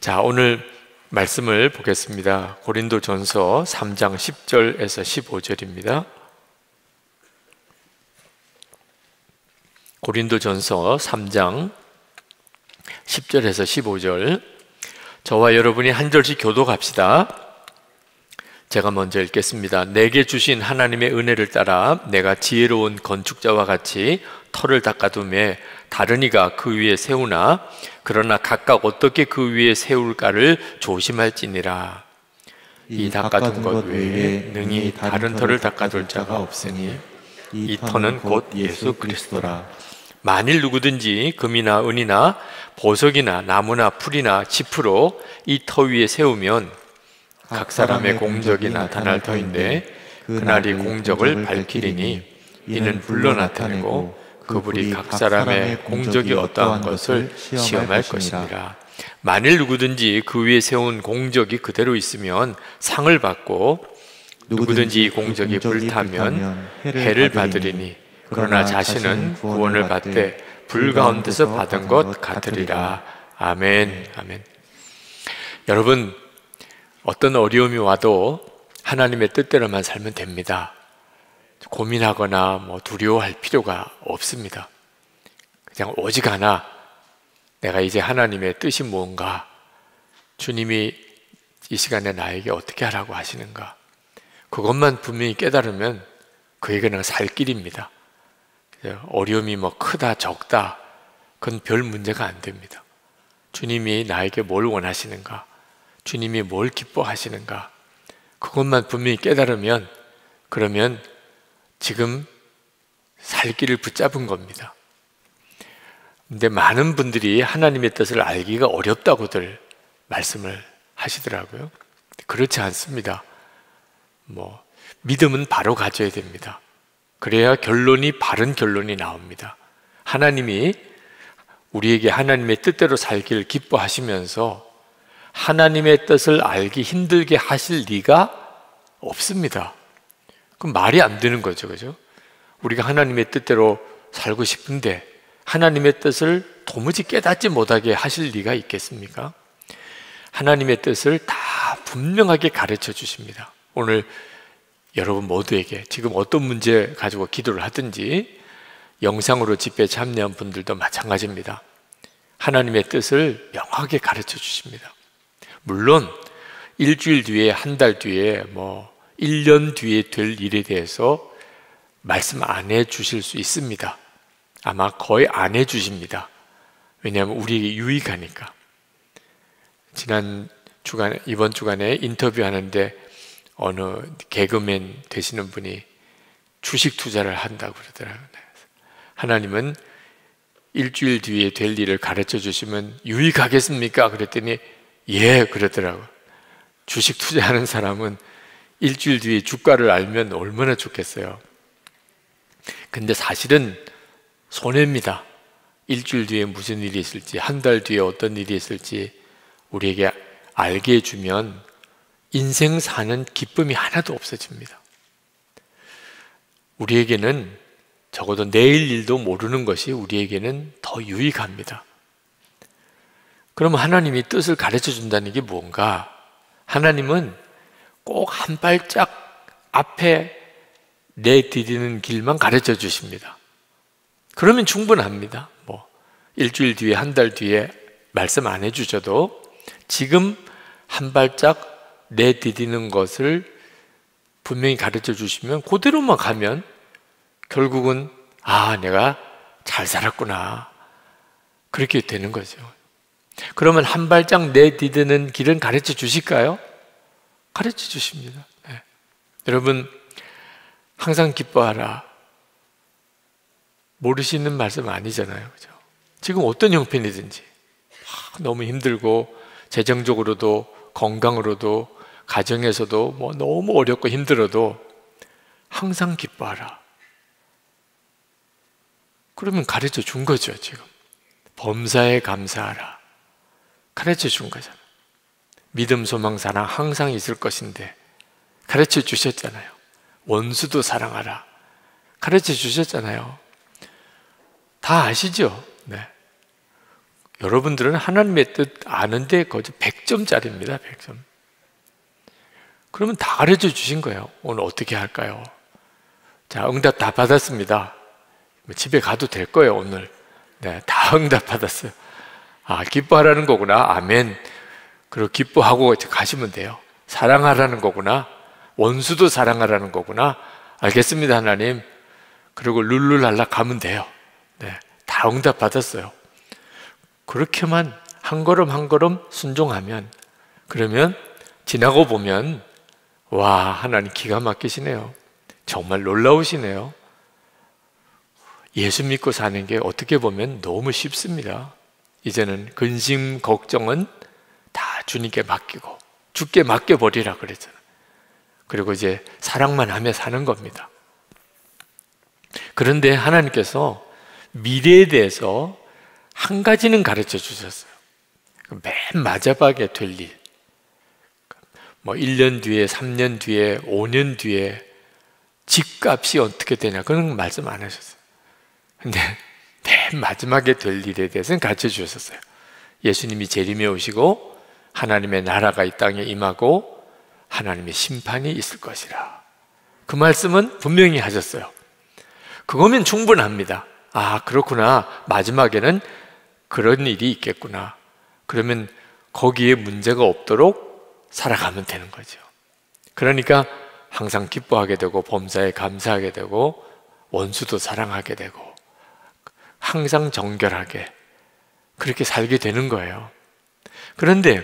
자, 오늘 말씀을 보겠습니다. 고린도전서 3장 10절에서 15절입니다. 고린도전서 3장 10절에서 15절. 저와 여러분이 한 절씩 교독합시다. 제가 먼저 읽겠습니다. 내게 주신 하나님의 은혜를 따라 내가 지혜로운 건축자와 같이 터를 닦아두매 다른 이가 그 위에 세우나 그러나 각각 어떻게 그 위에 세울까를 조심할지니라. 이 닦아둔 것 외에 능히 다른 터를 닦아둘 자가 없으니 이 터는 곧 예수 그리스도라. 만일 누구든지 금이나 은이나 보석이나 나무나 풀이나 짚으로 이 터 위에 세우면 각 사람의 공적이 나타날 터인데 그날이 공적을 밝히리니 이는 불로 나타내고 그 불이 각 사람의 공적이 어떠한 것을 시험할 것이니라. 만일 누구든지 그 위에 세운 공적이 그대로 있으면 상을 받고 누구든지 이 공적이 불타면 해를 받으리니 그러나 자신은 구원을 받되 불 가운데서 받은 것 같으리라. 아멘. 아멘. 여러분, 어떤 어려움이 와도 하나님의 뜻대로만 살면 됩니다. 고민하거나 두려워할 필요가 없습니다. 그냥 오직 하나, 내가 이제 하나님의 뜻이 뭔가, 주님이 이 시간에 나에게 어떻게 하라고 하시는가, 그것만 분명히 깨달으면 그에게는 살 길입니다. 어려움이 크다 적다 그건 별 문제가 안 됩니다. 주님이 나에게 뭘 원하시는가, 주님이 뭘 기뻐하시는가, 그것만 분명히 깨달으면 그러면 지금 살 길을 붙잡은 겁니다. 근데 많은 분들이 하나님의 뜻을 알기가 어렵다고들 말씀을 하시더라고요. 그렇지 않습니다. 믿음은 바로 가져야 됩니다. 그래야 바른 결론이 나옵니다. 하나님이 우리에게 하나님의 뜻대로 살기를 기뻐하시면서 하나님의 뜻을 알기 힘들게 하실 리가 없습니다. 그럼 말이 안 되는 거죠, 그죠? 우리가 하나님의 뜻대로 살고 싶은데 하나님의 뜻을 도무지 깨닫지 못하게 하실 리가 있겠습니까? 하나님의 뜻을 다 분명하게 가르쳐 주십니다. 오늘 여러분 모두에게 지금 어떤 문제 가지고 기도를 하든지 영상으로 집회에 참여한 분들도 마찬가지입니다. 하나님의 뜻을 명확하게 가르쳐 주십니다. 물론 일주일 뒤에, 한 달 뒤에, 1년 뒤에 될 일에 대해서 말씀 안 해주실 수 있습니다. 아마 거의 안 해주십니다. 왜냐하면 우리에게 유익하니까. 이번 주간에 인터뷰하는데 어느 개그맨 되시는 분이 주식 투자를 한다고 그러더라고요. 하나님은 일주일 뒤에 될 일을 가르쳐 주시면 유익하겠습니까? 그랬더니 예, 그러더라고요. 주식 투자하는 사람은 일주일 뒤에 주가를 알면 얼마나 좋겠어요. 근데 사실은 손해입니다. 일주일 뒤에 무슨 일이 있을지, 한 달 뒤에 어떤 일이 있을지 우리에게 알게 해주면 인생 사는 기쁨이 하나도 없어집니다. 우리에게는 적어도 내일 일도 모르는 것이 우리에게는 더 유익합니다. 그럼 하나님이 뜻을 가르쳐 준다는 게 뭔가? 하나님은 꼭 한 발짝 앞에 내디디는 길만 가르쳐 주십니다. 그러면 충분합니다. 일주일 뒤에, 한 달 뒤에 말씀 안 해주셔도 지금 한 발짝 내디디는 것을 분명히 가르쳐 주시면 그대로만 가면 결국은 내가 잘 살았구나 그렇게 되는 거죠. 그러면 한 발짝 내디디는 길은 가르쳐 주실까요? 가르쳐 주십니다. 네. 여러분, 항상 기뻐하라 모르시는 말씀 아니잖아요, 그죠? 지금 어떤 형편이든지 너무 힘들고 재정적으로도 건강으로도 가정에서도 너무 어렵고 힘들어도 항상 기뻐하라. 그러면 가르쳐 준 거죠. 지금 범사에 감사하라 가르쳐 준 거잖아요. 믿음, 소망, 사랑 항상 있을 것인데 가르쳐 주셨잖아요. 원수도 사랑하라 가르쳐 주셨잖아요. 다 아시죠? 네. 여러분들은 하나님의 뜻 아는데 거의 100점짜리입니다. 100점. 그러면 다 가르쳐 주신 거예요. 오늘 어떻게 할까요? 자, 응답 다 받았습니다. 집에 가도 될 거예요, 오늘. 네, 다 응답 받았어요. 아, 기뻐하라는 거구나. 아멘. 그리고 기뻐하고 가시면 돼요. 사랑하라는 거구나. 원수도 사랑하라는 거구나. 알겠습니다, 하나님. 그리고 룰루랄라 가면 돼요. 네, 다 응답 받았어요. 그렇게만 한 걸음 한 걸음 순종하면, 그러면 지나고 보면 와, 하나님 기가 막히시네요. 정말 놀라우시네요. 예수 믿고 사는 게 어떻게 보면 너무 쉽습니다. 이제는 근심 걱정은 다 주님께 맡기고 주께 맡겨버리라 그랬잖아요. 그리고 이제 사랑만 하며 사는 겁니다. 그런데 하나님께서 미래에 대해서 한 가지는 가르쳐 주셨어요. 맨 마지막에 될 일, 뭐 1년 뒤에, 3년 뒤에, 5년 뒤에 집값이 어떻게 되냐, 그런 말씀 안 하셨어요. 근데 맨 마지막에 될 일에 대해서는 가르쳐 주셨어요. 예수님이 재림에 오시고 하나님의 나라가 이 땅에 임하고 하나님의 심판이 있을 것이라. 그 말씀은 분명히 하셨어요. 그거면 충분합니다. 아, 그렇구나. 마지막에는 그런 일이 있겠구나. 그러면 거기에 문제가 없도록 살아가면 되는 거죠. 그러니까 항상 기뻐하게 되고 범사에 감사하게 되고 원수도 사랑하게 되고 항상 정결하게 그렇게 살게 되는 거예요. 그런데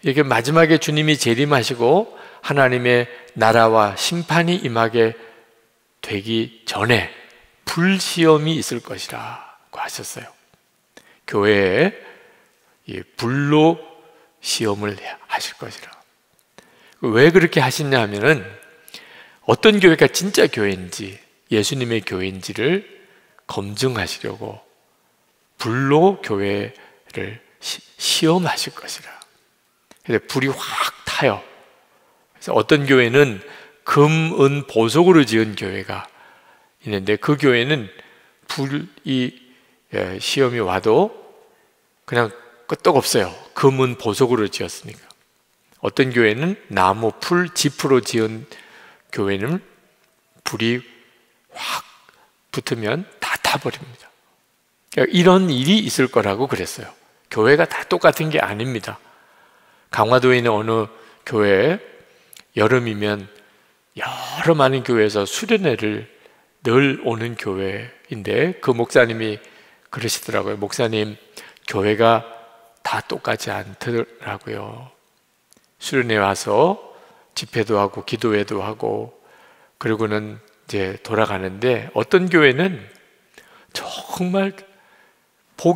이게 마지막에 주님이 재림하시고 하나님의 나라와 심판이 임하게 되기 전에 불시험이 있을 것이라고 하셨어요. 교회에 불로 시험을 하실 것이라. 왜 그렇게 하시냐 하면은 어떤 교회가 진짜 교회인지 예수님의 교회인지를 검증하시려고 불로 교회를 시험하실 것이라. 그래서 불이 확 타요. 그래서 어떤 교회는 금, 은, 보석으로 지은 교회가 있는데 그 교회는 불이 시험이 와도 그냥 끄떡없어요. 금은 보석으로 지었으니까. 어떤 교회는 나무, 풀, 지프로 지은 교회는 불이 확 붙으면 다 타버립니다. 그러니까 이런 일이 있을 거라고 그랬어요. 교회가 다 똑같은 게 아닙니다. 강화도에 있는 어느 교회에 여름이면 여러 많은 교회에서 수련회를 늘 오는 교회인데 그 목사님이 그러시더라고요. 목사님, 교회가 다 똑같지 않더라고요. 수련회 와서 집회도 하고 기도회도 하고 그리고는 이제 돌아가는데 어떤 교회는 정말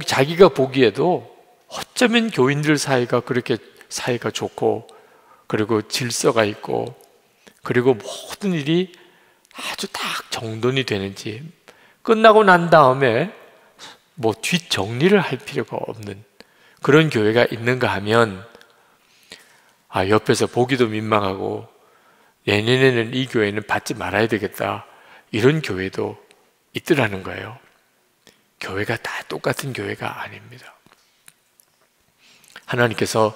자기가 보기에도 어쩌면 교인들 사이가 그렇게 사이가 좋고 그리고 질서가 있고 그리고 모든 일이 아주 딱 정돈이 되는지 끝나고 난 다음에 뭐 뒷정리를 할 필요가 없는 그런 교회가 있는가 하면 아, 옆에서 보기도 민망하고 내년에는 이 교회는 받지 말아야 되겠다 이런 교회도 있더라는 거예요. 교회가 다 똑같은 교회가 아닙니다. 하나님께서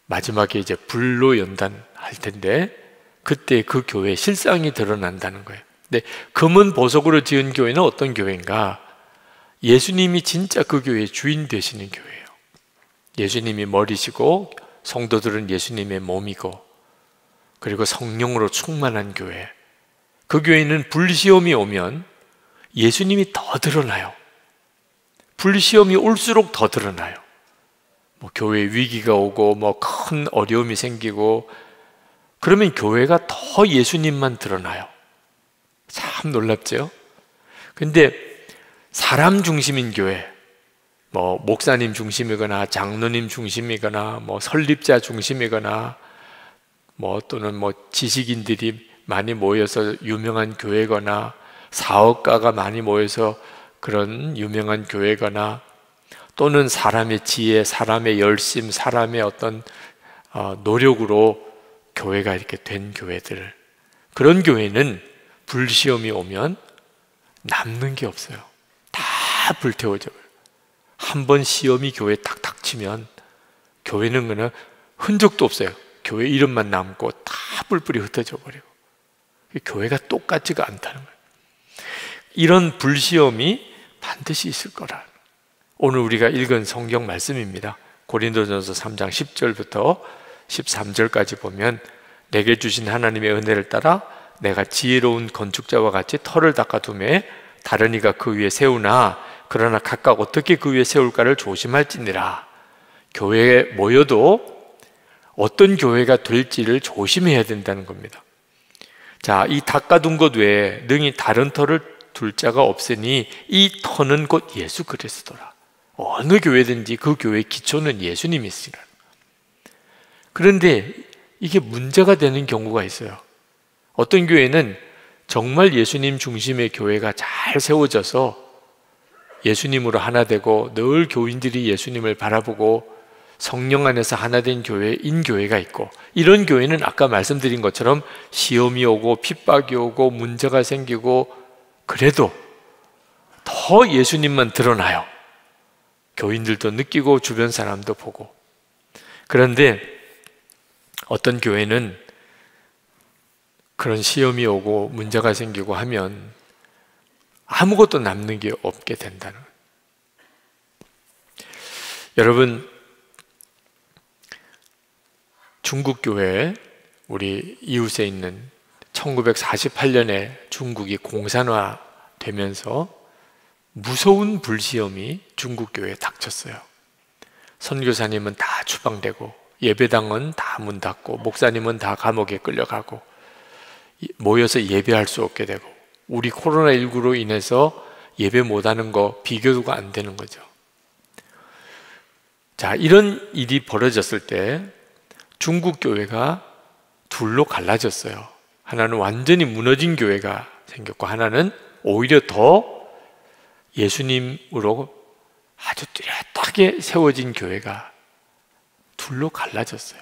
마지막에 이제 불로 연단할 텐데 그때 그 교회의 실상이 드러난다는 거예요. 근데 금은 보석으로 지은 교회는 어떤 교회인가? 예수님이 진짜 그 교회의 주인 되시는 교회예요. 예수님이 머리시고 성도들은 예수님의 몸이고 그리고 성령으로 충만한 교회. 그 교회는 불시험이 오면 예수님이 더 드러나요. 불시험이 올수록 더 드러나요. 뭐 교회에 위기가 오고 뭐 큰 어려움이 생기고 그러면 교회가 더 예수님만 드러나요. 참 놀랍죠? 근데 사람 중심인 교회, 뭐 목사님 중심이거나 장로님 중심이거나 뭐 설립자 중심이거나 뭐 또는 뭐 지식인들이 많이 모여서 유명한 교회거나 사업가가 많이 모여서 그런 유명한 교회거나 또는 사람의 지혜, 사람의 열심, 사람의 어떤 노력으로 교회가 이렇게 된 교회들, 그런 교회는 불시험이 오면 남는 게 없어요. 다 불태워져요. 한 번 시험이 교회에 탁탁 치면 교회는 그냥 흔적도 없어요. 교회 이름만 남고 다 뿔뿔이 흩어져 버리고. 교회가 똑같지가 않다는 거예요. 이런 불시험이 반드시 있을 거라. 오늘 우리가 읽은 성경 말씀입니다. 고린도전서 3장 10절부터 13절까지 보면 내게 주신 하나님의 은혜를 따라 내가 지혜로운 건축자와 같이 터를 닦아두매 다른 이가 그 위에 세우나 그러나 각각 어떻게 그 위에 세울까를 조심할지니라. 교회에 모여도 어떤 교회가 될지를 조심해야 된다는 겁니다. 자, 이 닦아둔 것 외에 능히 다른 터를 둘 자가 없으니 이 터는 곧 예수 그리스도라. 어느 교회든지 그 교회의 기초는 예수님이시라. 그런데 이게 문제가 되는 경우가 있어요. 어떤 교회는 정말 예수님 중심의 교회가 잘 세워져서 예수님으로 하나 되고 늘 교인들이 예수님을 바라보고 성령 안에서 하나 된 교회인 교회가 있고, 이런 교회는 아까 말씀드린 것처럼 시험이 오고 핍박이 오고 문제가 생기고 그래도 더 예수님만 드러나요. 교인들도 느끼고 주변 사람도 보고. 그런데 어떤 교회는 그런 시험이 오고 문제가 생기고 하면 아무것도 남는 게 없게 된다는 거예요. 여러분, 중국 교회, 우리 이웃에 있는 1948년에 중국이 공산화되면서 무서운 불시험이 중국 교회에 닥쳤어요. 선교사님은 다 추방되고 예배당은 다 문 닫고 목사님은 다 감옥에 끌려가고 모여서 예배할 수 없게 되고, 우리 코로나19로 인해서 예배 못하는 거 비교가 안 되는 거죠. 자, 이런 일이 벌어졌을 때 중국 교회가 둘로 갈라졌어요. 하나는 완전히 무너진 교회가 생겼고, 하나는 오히려 더 예수님으로 아주 뚜렷하게 세워진 교회가 둘로 갈라졌어요.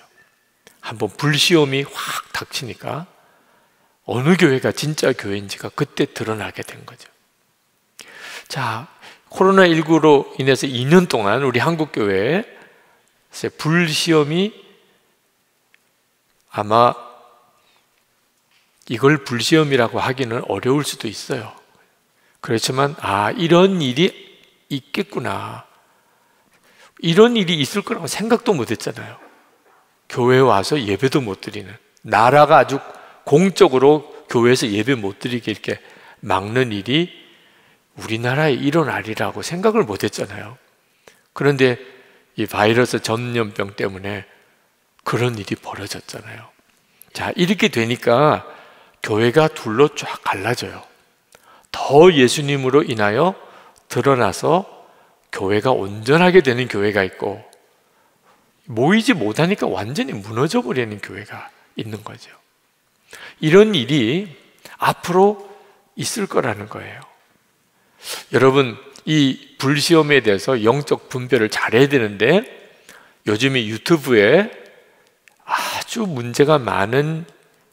한번 불시험이 확 닥치니까 어느 교회가 진짜 교회인지가 그때 드러나게 된 거죠. 자, 코로나19로 인해서 2년 동안 우리 한국교회에 불시험이, 아마 이걸 불시험이라고 하기는 어려울 수도 있어요. 그렇지만 이런 일이 있겠구나, 이런 일이 있을 거라고 생각도 못 했잖아요. 교회에 와서 예배도 못 드리는, 나라가 아주 공적으로 교회에서 예배 못 드리게 이렇게 막는 일이 우리나라에 일어나리라고 생각을 못 했잖아요. 그런데 이 바이러스 전염병 때문에 그런 일이 벌어졌잖아요. 자, 이렇게 되니까 교회가 둘로 쫙 갈라져요. 더 예수님으로 인하여 드러나서 교회가 온전하게 되는 교회가 있고, 모이지 못하니까 완전히 무너져 버리는 교회가 있는 거죠. 이런 일이 앞으로 있을 거라는 거예요. 여러분, 이 불시험에 대해서 영적 분별을 잘해야 되는데, 요즘에 유튜브에 아주 문제가 많은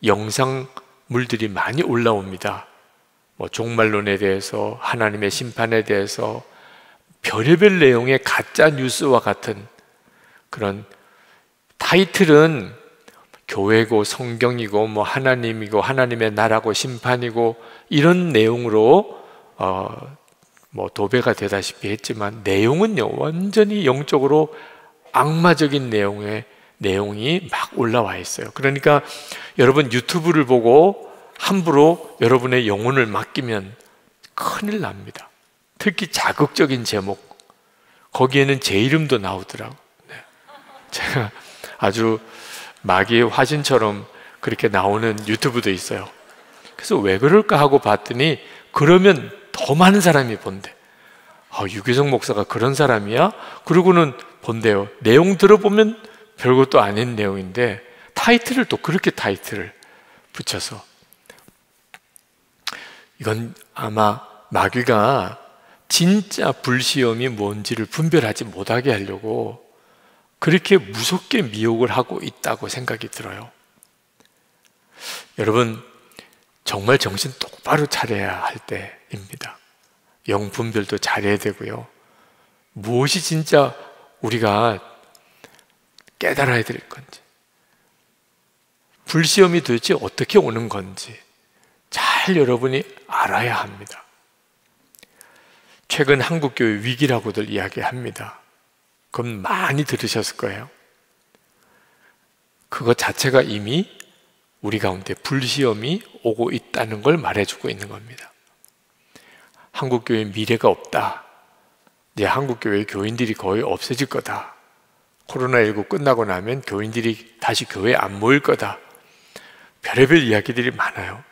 영상물들이 많이 올라옵니다. 종말론에 대해서, 하나님의 심판에 대해서 별의별 내용의 가짜 뉴스와 같은 그런, 타이틀은 교회고 성경이고 하나님이고 하나님의 나라고 심판이고 이런 내용으로 도배가 되다시피 했지만, 내용은요 완전히 영적으로 악마적인 내용이 막 올라와 있어요. 그러니까 여러분, 유튜브를 보고 함부로 여러분의 영혼을 맡기면 큰일 납니다. 특히 자극적인 제목, 거기에는 제 이름도 나오더라고요. 제가 아주 마귀의 화신처럼 그렇게 나오는 유튜브도 있어요. 그래서 왜 그럴까 하고 봤더니, 그러면 더 많은 사람이 본대. 유기성 목사가 그런 사람이야? 그러고는 본대요. 내용 들어보면 별것도 아닌 내용인데 타이틀을 또 그렇게 타이틀을 붙여서, 이건 아마 마귀가 진짜 불시험이 뭔지를 분별하지 못하게 하려고 그렇게 무섭게 미혹을 하고 있다고 생각이 들어요. 여러분, 정말 정신 똑바로 차려야 할 때입니다. 영 분별도 잘해야 되고요. 무엇이 진짜 우리가 깨달아야 될 건지, 불시험이 도대체 어떻게 오는 건지 잘 여러분이 알아야 합니다. 최근 한국교회 위기라고들 이야기합니다. 그건 많이 들으셨을 거예요. 그것 자체가 이미 우리 가운데 불시험이 오고 있다는 걸 말해주고 있는 겁니다. 한국교회 미래가 없다. 이제 한국교회 교인들이 거의 없어질 거다. 코로나19 끝나고 나면 교인들이 다시 교회에 안 모일 거다. 별의별 이야기들이 많아요.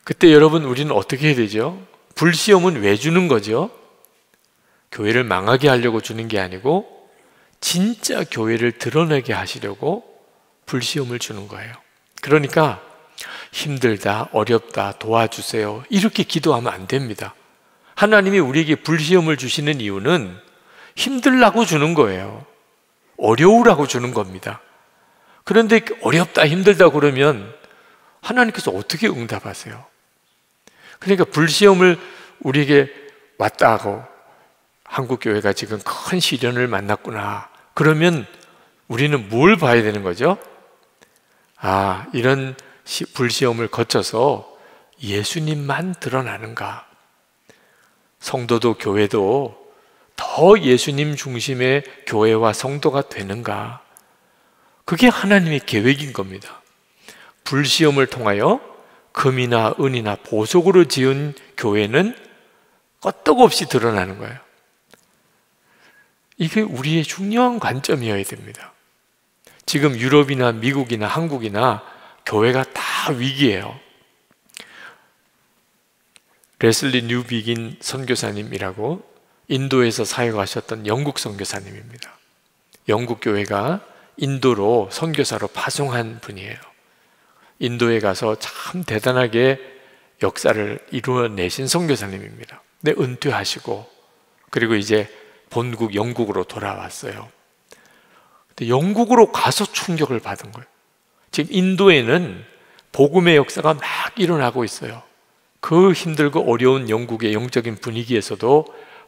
그때 여러분, 우리는 어떻게 해야 되죠? 불시험은 왜 주는 거죠? 교회를 망하게 하려고 주는 게 아니고 진짜 교회를 드러내게 하시려고 불시험을 주는 거예요. 그러니까 힘들다, 어렵다, 도와주세요, 이렇게 기도하면 안 됩니다. 하나님이 우리에게 불시험을 주시는 이유는 힘들라고 주는 거예요. 어려우라고 주는 겁니다. 그런데 어렵다, 힘들다 그러면 하나님께서 어떻게 응답하세요? 그러니까 불시험을 우리에게 왔다 하고, 한국교회가 지금 큰 시련을 만났구나, 그러면 우리는 뭘 봐야 되는 거죠? 아, 이런 불시험을 거쳐서 예수님만 드러나는가? 성도도 교회도 더 예수님 중심의 교회와 성도가 되는가? 그게 하나님의 계획인 겁니다. 불시험을 통하여 금이나 은이나 보석으로 지은 교회는 끄떡없이 드러나는 거예요. 이게 우리의 중요한 관점이어야 됩니다. 지금 유럽이나 미국이나 한국이나 교회가 다 위기예요. 레슬리 뉴비긴 선교사님이라고 인도에서 사역하셨던 영국 선교사님입니다. 영국 교회가 인도로 선교사로 파송한 분이에요. 인도에 가서 참 대단하게 역사를 이루어내신 선교사님입니다. 근데 은퇴하시고 그리고 이제 본국 영국으로 돌아왔어요. 근데 영국으로 가서 충격을 받은 거예요. 지금 인도에는 복음의 역사가 막 일어나고 있어요. 그 힘들고 어려운 영국의 영적인 분위기에서도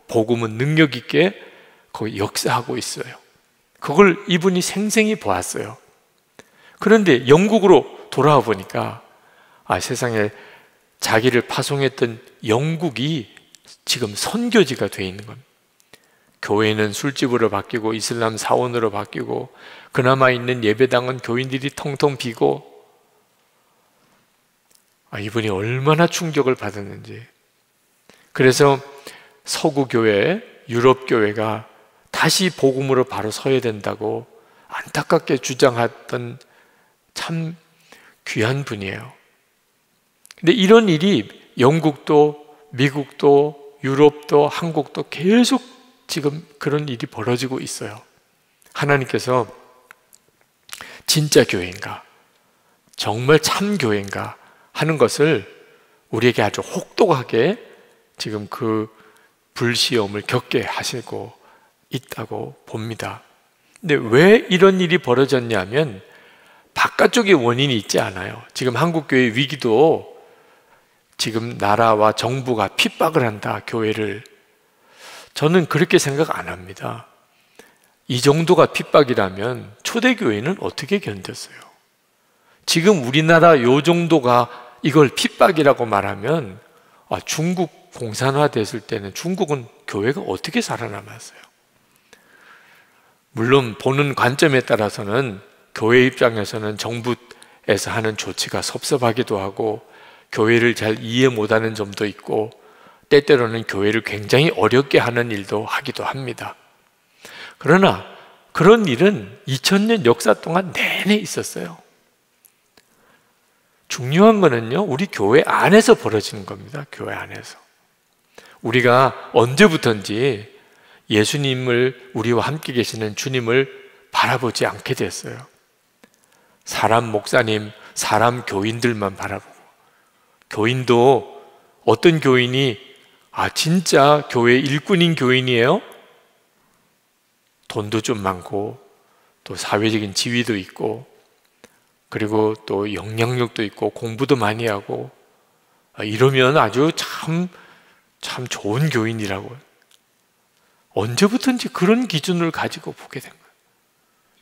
복음은 능력 있게 거기 역사하고 있어요. 그걸 이분이 생생히 보았어요. 그런데 영국으로 돌아와 보니까 세상에 자기를 파송했던 영국이 지금 선교지가 되어 있는 겁니다. 교회는 술집으로 바뀌고 이슬람 사원으로 바뀌고 그나마 있는 예배당은 교인들이 텅텅 비고, 이분이 얼마나 충격을 받았는지. 그래서 서구 교회, 유럽 교회가 다시 복음으로 바로 서야 된다고 안타깝게 주장했던 참 귀한 분이에요. 근데 이런 일이 영국도 미국도 유럽도 한국도 계속 지금 그런 일이 벌어지고 있어요. 하나님께서 진짜 교회인가, 정말 참 교회인가 하는 것을 우리에게 아주 혹독하게 지금 그 불시험을 겪게 하시고 있다고 봅니다. 근데 왜 이런 일이 벌어졌냐면 바깥쪽에 원인이 있지 않아요. 지금 한국교회 위기도 지금 나라와 정부가 핍박을 한다, 교회를. 저는 그렇게 생각 안 합니다. 이 정도가 핍박이라면 초대교회는 어떻게 견뎠어요? 지금 우리나라 요 정도가 이걸 핍박이라고 말하면 중국 공산화 됐을 때는 중국은 교회가 어떻게 살아남았어요? 물론 보는 관점에 따라서는 교회 입장에서는 정부에서 하는 조치가 섭섭하기도 하고 교회를 잘 이해 못하는 점도 있고 때때로는 교회를 굉장히 어렵게 하는 일도 하기도 합니다. 그러나 그런 일은 2000년 역사 동안 내내 있었어요. 중요한 거는요, 우리 교회 안에서 벌어지는 겁니다. 교회 안에서. 우리가 언제부턴지 예수님을, 우리와 함께 계시는 주님을 바라보지 않게 됐어요. 사람 목사님, 사람 교인들만 바라보고, 교인도 어떤 교인이 진짜 교회 일꾼인 교인이에요? 돈도 좀 많고 또 사회적인 지위도 있고 그리고 또 영향력도 있고 공부도 많이 하고 이러면 아주 참 좋은 교인이라고. 언제부턴지 그런 기준을 가지고 보게 된 거예요.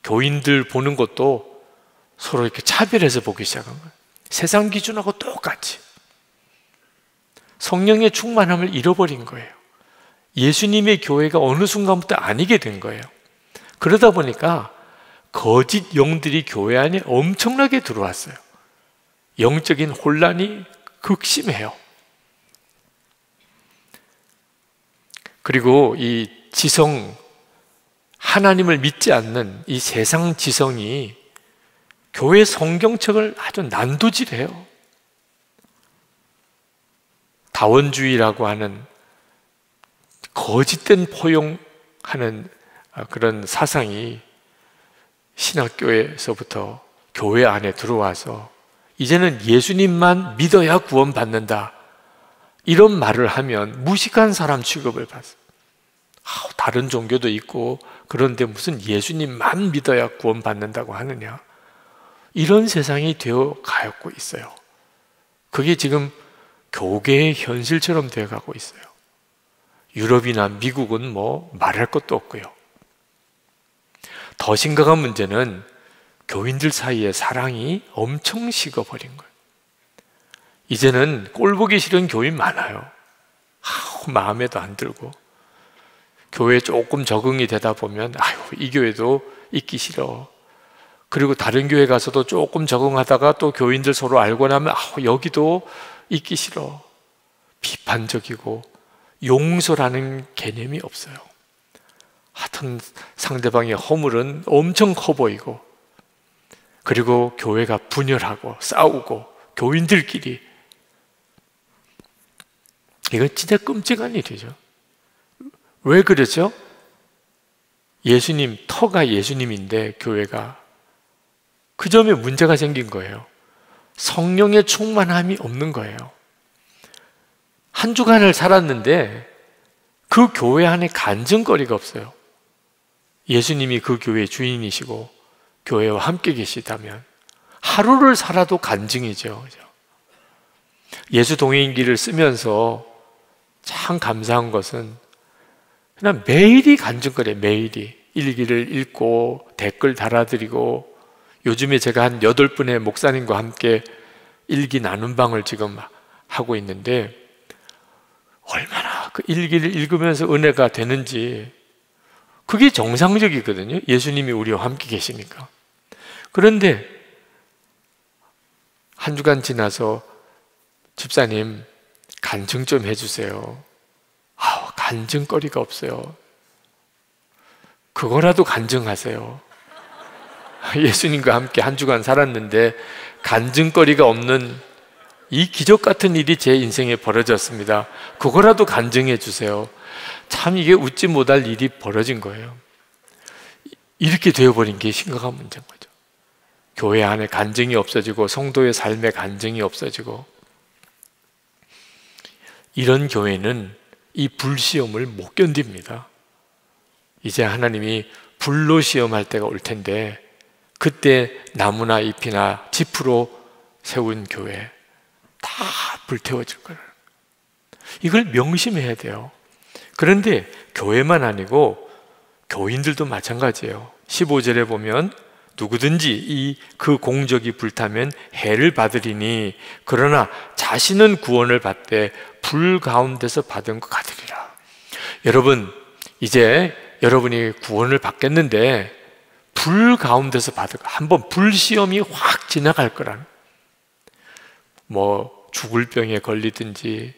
교인들 보는 것도 서로 이렇게 차별해서 보기 시작한 거예요. 세상 기준하고 똑같이. 성령의 충만함을 잃어버린 거예요. 예수님의 교회가 어느 순간부터 아니게 된 거예요. 그러다 보니까 거짓 영들이 교회 안에 엄청나게 들어왔어요. 영적인 혼란이 극심해요. 그리고 이 지성, 하나님을 믿지 않는 이 세상 지성이 교회 성경책을 아주 난도질해요. 다원주의라고 하는 거짓된 포용하는 그런 사상이 신학교에서부터 교회 안에 들어와서 이제는 예수님만 믿어야 구원받는다, 이런 말을 하면 무식한 사람 취급을 받아요. 다른 종교도 있고 그런데 무슨 예수님만 믿어야 구원받는다고 하느냐, 이런 세상이 되어 가고 있어요. 그게 지금 교계의 현실처럼 되어가고 있어요. 유럽이나 미국은 뭐 말할 것도 없고요. 더 심각한 문제는 교인들 사이에 사랑이 엄청 식어버린 거예요. 이제는 꼴보기 싫은 교인 많아요. 마음에도 안 들고, 교회에 조금 적응이 되다 보면 이 교회도 있기 싫어. 그리고 다른 교회 가서도 조금 적응하다가 또 교인들 서로 알고 나면 여기도 있기 싫어. 비판적이고 용서라는 개념이 없어요. 하여튼 상대방의 허물은 엄청 커 보이고, 그리고 교회가 분열하고 싸우고 교인들끼리, 이건 진짜 끔찍한 일이죠. 왜 그러죠? 예수님, 터가 예수님인데 교회가, 그 점에 문제가 생긴 거예요. 성령의 충만함이 없는 거예요. 한 주간을 살았는데 그 교회 안에 간증거리가 없어요. 예수님이 그 교회의 주인이시고 교회와 함께 계시다면 하루를 살아도 간증이죠. 예수 동행기를 쓰면서 참 감사한 것은 그냥 매일이 간증거리예요. 매일이 일기를 읽고 댓글 달아드리고, 요즘에 제가 한 8분의 목사님과 함께 일기 나눔 방을 지금 하고 있는데 얼마나 그 일기를 읽으면서 은혜가 되는지, 그게 정상적이거든요. 예수님이 우리와 함께 계시니까. 그런데 한 주간 지나서 집사님 간증 좀 해주세요. 간증거리가 없어요. 그거라도 간증하세요. 예수님과 함께 한 주간 살았는데 간증거리가 없는 이 기적 같은 일이 제 인생에 벌어졌습니다. 그거라도 간증해 주세요. 참 이게 웃지 못할 일이 벌어진 거예요. 이렇게 되어버린 게 심각한 문제인 거죠. 교회 안에 간증이 없어지고 성도의 삶에 간증이 없어지고, 이런 교회는 이 불시험을 못 견딥니다. 이제 하나님이 불로 시험할 때가 올 텐데, 그때 나무나 잎이나 짚으로 세운 교회 다 불태워질 거예요. 이걸 명심해야 돼요. 그런데 교회만 아니고 교인들도 마찬가지예요. 15절에 보면 누구든지 그 공적이 불타면 해를 받으리니 그러나 자신은 구원을 받되 불 가운데서 받은 것 같으리라. 여러분, 이제 여러분이 구원을 받겠는데 불 가운데서 받을 거, 한번 불시험이 확 지나갈 거라는, 뭐 죽을 병에 걸리든지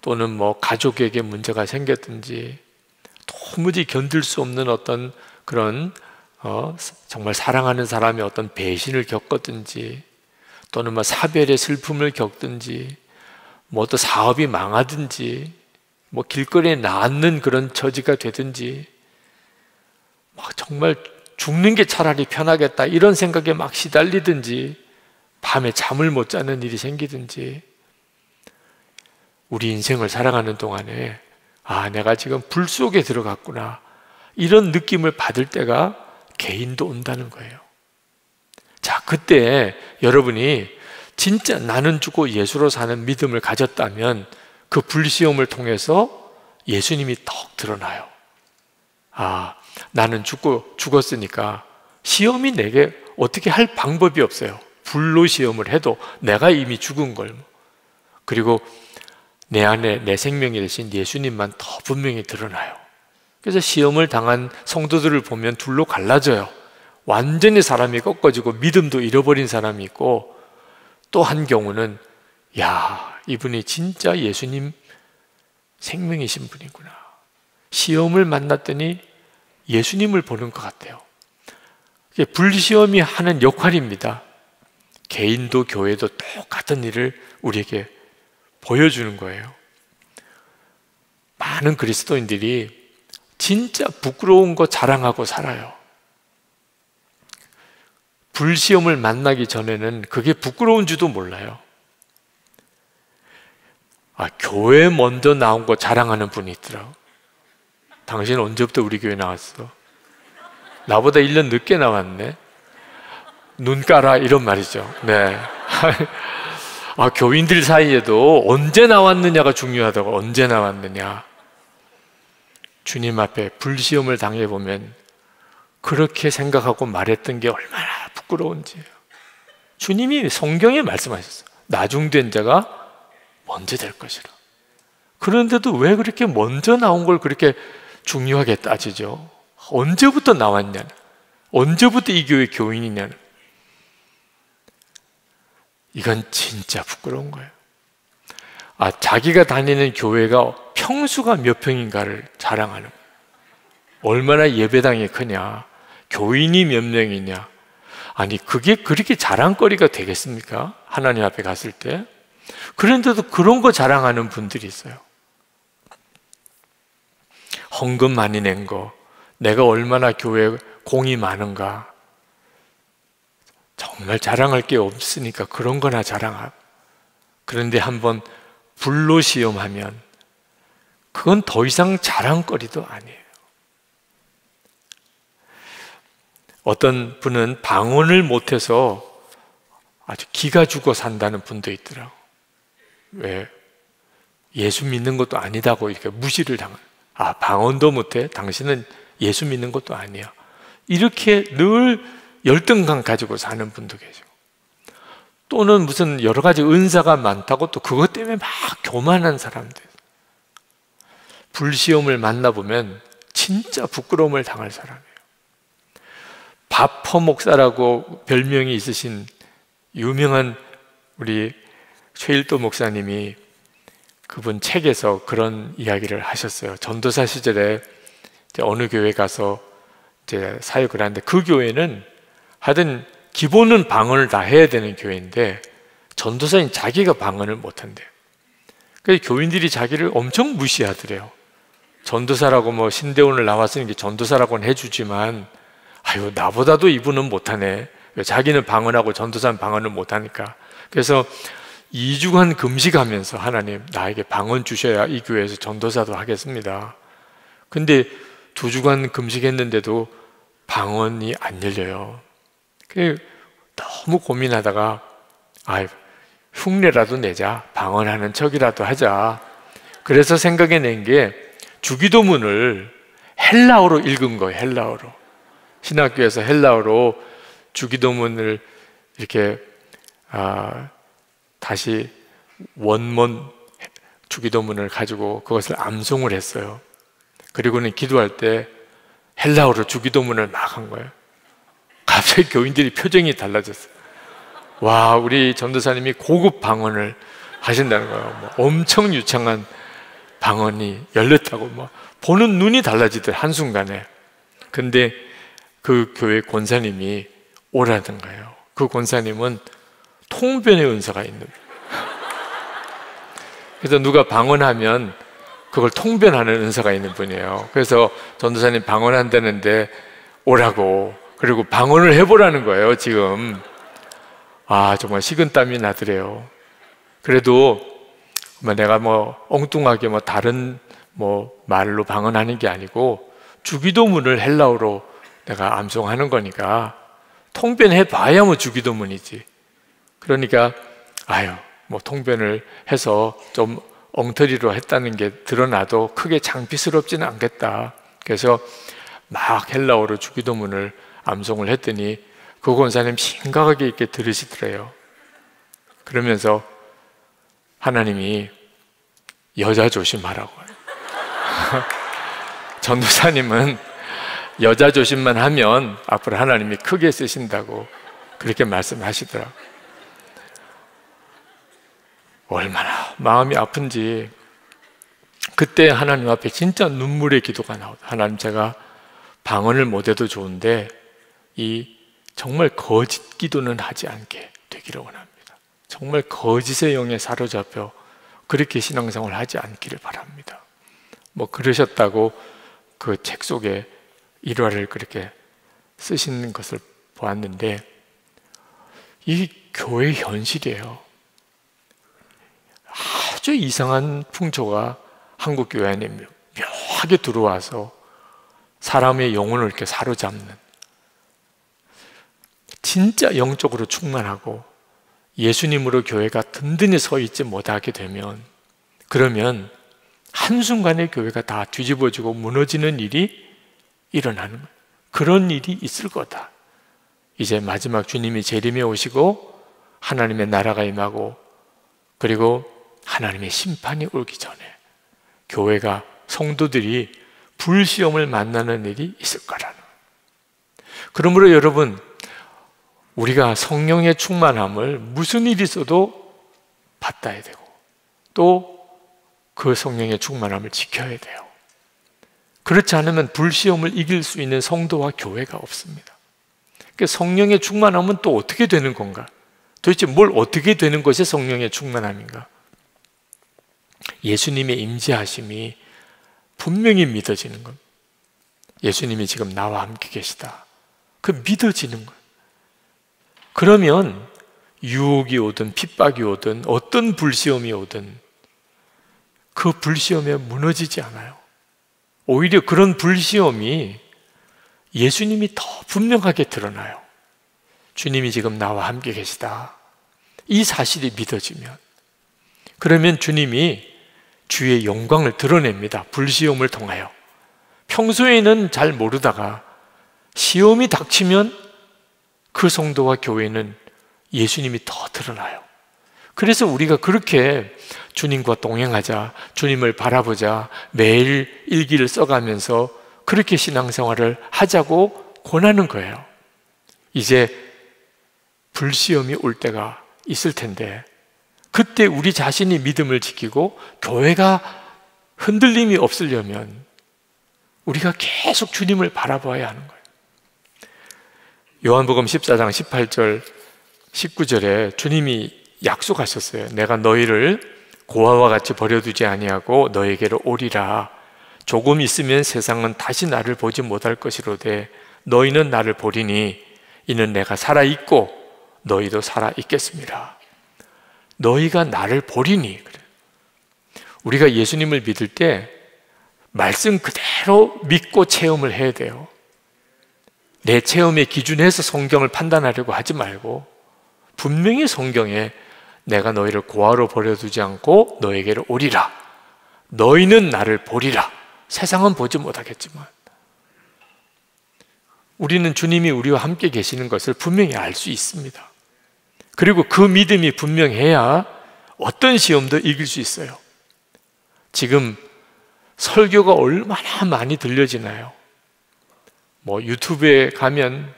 또는 뭐 가족에게 문제가 생겼든지 도무지 견딜 수 없는 어떤 그런 정말 사랑하는 사람의 어떤 배신을 겪었든지, 또는 뭐 사별의 슬픔을 겪든지, 뭐 또 사업이 망하든지, 뭐 길거리에 낫는 그런 처지가 되든지, 막 정말 죽는 게 차라리 편하겠다 이런 생각에 막 시달리든지, 밤에 잠을 못 자는 일이 생기든지, 우리 인생을 살아가는 동안에 내가 지금 불 속에 들어갔구나, 이런 느낌을 받을 때가 개인도 온다는 거예요. 자, 그때 여러분이 진짜 나는 죽고 예수로 사는 믿음을 가졌다면 그 불시험을 통해서 예수님이 더 드러나요. 나는 죽었으니까 시험이 내게 어떻게 할 방법이 없어요. 불로 시험을 해도 내가 이미 죽은 걸. 그리고 내 안에 내 생명이 되신 예수님만 더 분명히 드러나요. 그래서 시험을 당한 성도들을 보면 둘로 갈라져요. 완전히 사람이 꺾어지고 믿음도 잃어버린 사람이 있고, 또 한 경우는 야, 이분이 진짜 예수님 생명이신 분이구나. 시험을 만났더니 예수님을 보는 것 같아요. 불시험이 하는 역할입니다. 개인도 교회도 똑같은 일을 우리에게 보여주는 거예요. 많은 그리스도인들이 진짜 부끄러운 거 자랑하고 살아요. 불시험을 만나기 전에는 그게 부끄러운 줄도 몰라요. 교회 먼저 나온 거 자랑하는 분이 있더라고. 당신은 언제부터 우리 교회 나왔어? 나보다 1년 늦게 나왔네. 눈 까라, 이런 말이죠. 네. 교인들 사이에도 언제 나왔느냐가 중요하다고. 언제 나왔느냐. 주님 앞에 불시험을 당해보면 그렇게 생각하고 말했던 게 얼마나 부끄러운지요. 주님이 성경에 말씀하셨어요. 나중된 자가 먼저 될 것이라. 그런데도 왜 그렇게 먼저 나온 걸 그렇게 중요하게 따지죠? 언제부터 나왔냐는, 언제부터 이 교회 교인이냐는. 이건 진짜 부끄러운 거예요. 자기가 다니는 교회가 평수가 몇 평인가를 자랑하는 거예요. 얼마나 예배당이 크냐, 교인이 몇 명이냐. 아니, 그게 그렇게 자랑거리가 되겠습니까? 하나님 앞에 갔을 때. 그런데도 그런 거 자랑하는 분들이 있어요. 헌금 많이 낸 거, 내가 얼마나 교회에 공이 많은가. 정말 자랑할 게 없으니까 그런 거나 자랑하고. 그런데 한번 불로 시험하면 그건 더 이상 자랑거리도 아니에요. 어떤 분은 방언을 못해서 아주 기가 죽어 산다는 분도 있더라고. 왜? 예수 믿는 것도 아니다고 이렇게 무시를 당해요. 방언도 못해? 당신은 예수 믿는 것도 아니야. 이렇게 늘 열등감 가지고 사는 분도 계시고, 또는 무슨 여러 가지 은사가 많다고 또 그것 때문에 막 교만한 사람들. 불시험을 만나보면 진짜 부끄러움을 당할 사람이에요. 바퍼 목사라고 별명이 있으신 유명한 우리 최일도 목사님이 그분 책에서 그런 이야기를 하셨어요. 전도사 시절에 어느 교회 가서 이제 사역을 하는데, 그 교회는 하여튼 기본은 방언을 다 해야 되는 교회인데 전도사인 자기가 방언을 못한대요. 그래서 교인들이 자기를 엄청 무시하더래요. 전도사라고 뭐 신대원을 나왔으니 전도사라고는 해주지만, 아유, 나보다도 이분은 못하네. 자기는 방언하고 전도사는 방언을 못하니까. 그래서 2주간 금식하면서 하나님, 나에게 방언 주셔야 이 교회에서 전도사도 하겠습니다. 근데 2주간 금식했는데도 방언이 안 열려요. 너무 고민하다가 흉내라도 내자, 방언하는 척이라도 하자. 그래서 생각해낸 게 주기도문을 헬라어로 읽은 거예요. 헬라어로. 신학교에서 헬라어로 주기도문을 이렇게 다시 원문 주기도문을 가지고 그것을 암송을 했어요. 그리고는 기도할 때 헬라어로 주기도문을 막 한 거예요. 갑자기 교인들이 표정이 달라졌어요. 와, 우리 전도사님이 고급 방언을 하신다는 거예요. 엄청 유창한 방언이 열렸다고 보는 눈이 달라지더라고요, 한순간에. 근데 그 교회 권사님이 오라는 거예요. 그 권사님은 통변의 은사가 있는 거예요. 그래서 누가 방언하면 그걸 통변하는 은사가 있는 분이에요. 그래서 전도사님 방언한다는데 오라고, 그리고 방언을 해보라는 거예요, 지금. 정말 식은땀이 나더래요. 그래도 내가 엉뚱하게 다른 말로 방언하는 게 아니고 주기도문을 헬라어로 내가 암송하는 거니까 통변해봐야 주기도문이지. 그러니까 통변을 해서 좀 엉터리로 했다는 게 드러나도 크게 창피스럽지는 않겠다. 그래서 막 헬라어로 주기도문을 암송을 했더니 그 권사님 심각하게 이렇게 들으시더래요. 그러면서 하나님이 여자 조심하라고요. 전도사님은 여자 조심만 하면 앞으로 하나님이 크게 쓰신다고 그렇게 말씀하시더라고요. 얼마나 마음이 아픈지 그때 하나님 앞에 진짜 눈물의 기도가 나오다. 하나님, 제가 방언을 못해도 좋은데 이 정말 거짓 기도는 하지 않게 되기를 원합니다. 정말 거짓의 영에 사로잡혀 그렇게 신앙생활을 하지 않기를 바랍니다. 뭐 그러셨다고 그 책 속에 일화를 그렇게 쓰시는 것을 보았는데, 이 교회 현실이에요. 아주 이상한 풍조가 한국 교회 안에 묘하게 들어와서 사람의 영혼을 이렇게 사로잡는, 진짜 영적으로 충만하고 예수님으로 교회가 든든히 서 있지 못하게 되면, 그러면 한순간에 교회가 다 뒤집어지고 무너지는 일이 일어나는 거예요. 그런 일이 있을 거다. 이제 마지막 주님이 재림에 오시고 하나님의 나라가 임하고 그리고 하나님의 심판이 오기 전에 교회가, 성도들이 불시험을 만나는 일이 있을 거라는 거예요. 그러므로 여러분, 우리가 성령의 충만함을 무슨 일이 있어도 받아야 되고 또 그 성령의 충만함을 지켜야 돼요. 그렇지 않으면 불시험을 이길 수 있는 성도와 교회가 없습니다. 그러니까 성령의 충만함은 또 어떻게 되는 건가? 도대체 뭘 어떻게 되는 것이 성령의 충만함인가? 예수님의 임재하심이 분명히 믿어지는 것. 예수님이 지금 나와 함께 계시다. 그 믿어지는 것. 그러면 유혹이 오든 핍박이 오든 어떤 불시험이 오든 그 불시험에 무너지지 않아요. 오히려 그런 불시험이 예수님이 더 분명하게 드러나요. 주님이 지금 나와 함께 계시다. 이 사실이 믿어지면, 그러면 주님이 주의 영광을 드러냅니다. 불시험을 통하여. 평소에는 잘 모르다가 시험이 닥치면 그 성도와 교회는 예수님이 더 드러나요. 그래서 우리가 그렇게 주님과 동행하자, 주님을 바라보자, 매일 일기를 써가면서 그렇게 신앙생활을 하자고 권하는 거예요. 이제 불시험이 올 때가 있을 텐데 그때 우리 자신이 믿음을 지키고 교회가 흔들림이 없으려면 우리가 계속 주님을 바라봐야 하는 거예요. 요한복음 14장 18절 19절에 주님이 약속하셨어요. 내가 너희를 고아와 같이 버려두지 아니하고 너에게로 오리라. 조금 있으면 세상은 다시 나를 보지 못할 것이로되 너희는 나를 보리니 이는 내가 살아있고 너희도 살아있겠습니다. 너희가 나를 보리니. 우리가 예수님을 믿을 때 말씀 그대로 믿고 체험을 해야 돼요. 내 체험의 기준에서 성경을 판단하려고 하지 말고 분명히 성경에 내가 너희를 고아로 버려두지 않고 너에게로 오리라. 너희는 나를 보리라. 세상은 보지 못하겠지만 우리는 주님이 우리와 함께 계시는 것을 분명히 알 수 있습니다. 그리고 그 믿음이 분명해야 어떤 시험도 이길 수 있어요. 지금 설교가 얼마나 많이 들려지나요? 뭐 유튜브에 가면